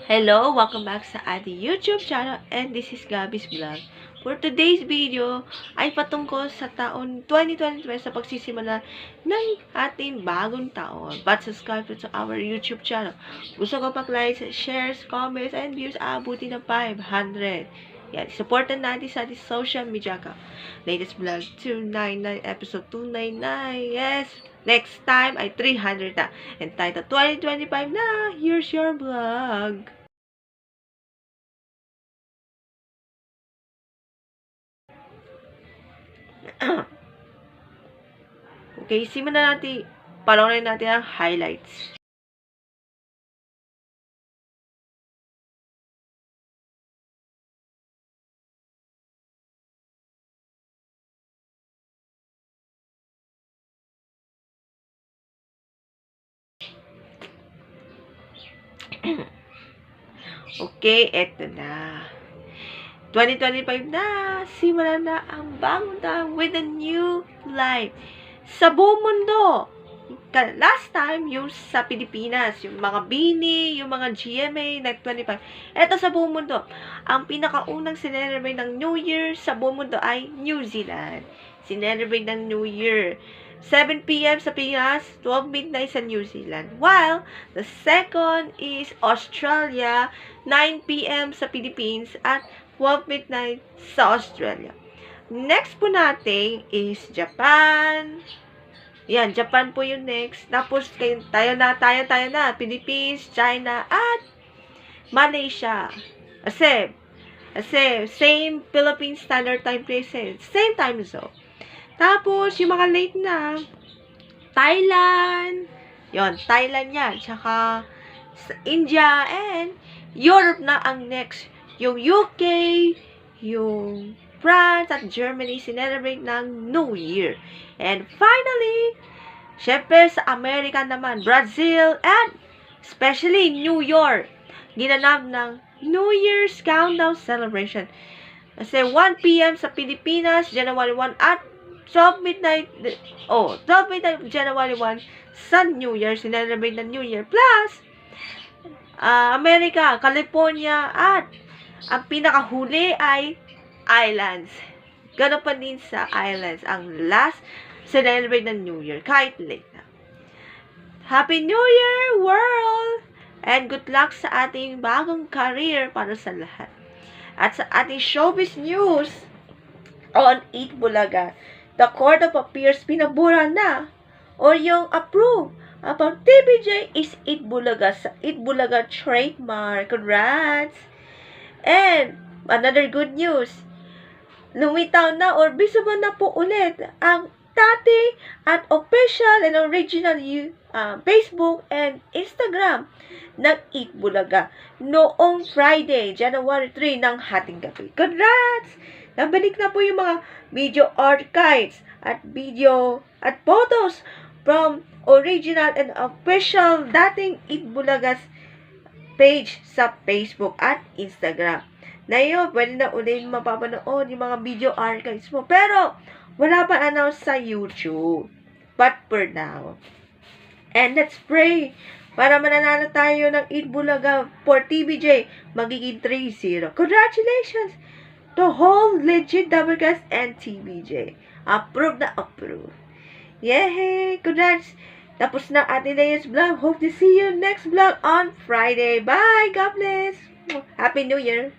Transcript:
Hello! Welcome back sa ating YouTube channel and this is Gabby's Vlog. For today's video ay patungkol sa taon 2023 sa pagsisimula ng ating bagong taon. But subscribe to our YouTube channel. Gusto ko pa-like, shares, comments, and views aabuti ng 500. Yan, supportan natin sa ating social media ka. Latest vlog 299, episode 299. Yes! Next time ay 300 na. And title 2025 na. Here's your vlog. Okay, simulan natin. Panoorin natin ang highlights. Okay, eto na. 2025 na. Simulan na ang bagong taon with a new life. Sa buong mundo. Last time, yung sa Pilipinas, yung mga BINI, yung mga GMA, like 25. Eto sa buong mundo. Ang pinakaunang sinelebrate ng New Year sa buong mundo ay New Zealand. Sinelebrate ng New Year. 7 p.m. sa Pinas, 12 midnight sa New Zealand. While the second is Australia, 9 p.m. sa Philippines at 12 midnight sa Australia. Next po natin is Japan. Yan, Japan po yung next. Tapos tayo na, Philippines, China at Malaysia. Kasi same Philippine Standard Time place, same time zone. Tapos, yung mga late na, Thailand, yon Thailand yan, tsaka India, and Europe na ang next. Yung UK, yung France, at Germany, sinelebrate ng New Year. And finally, syempre sa Amerika naman, Brazil, and especially New York, ginanap ng New Year's Countdown Celebration. Kasi 1 p.m. sa Pilipinas, January 1, at 12 midnight January 1 sa New Year, sinelebrate ng New Year. Plus, Amerika, California, at ang pinakahuli ay Islands. Ganun pa din sa Islands, ang last sinelebrate ng New Year, kahit late na. Happy New Year, world! And good luck sa ating bagong career para sa lahat. At sa ating showbiz news on Eat Bulaga, the Court of Appeals pinabura na or yung approve about TVJ is Eat Bulaga sa Eat Bulaga trademark. Congrats! And another good news, lumitaw na or visible na po ulit ang dati at official and original Facebook and Instagram ng Eat Bulaga noong Friday, January 3 ng hating gabi. Congrats! Nabalik na po yung mga video archives at video at photos from original and official dating Eat Bulaga's page sa Facebook at Instagram. Na yun, pwede na ulit mapapanood yung mga video archives mo. Pero, wala pa announce sa YouTube. But for now. And let's pray para mananalo tayo ng Eat Bulaga for TVJ. Magiging 3-0. Congratulations to whole legit Doublecast and TVJ. Approve na approve. Yay! Congrats! Tapos na ating latest vlog. Hope to see you next vlog on Friday. Bye! God bless! Happy New Year!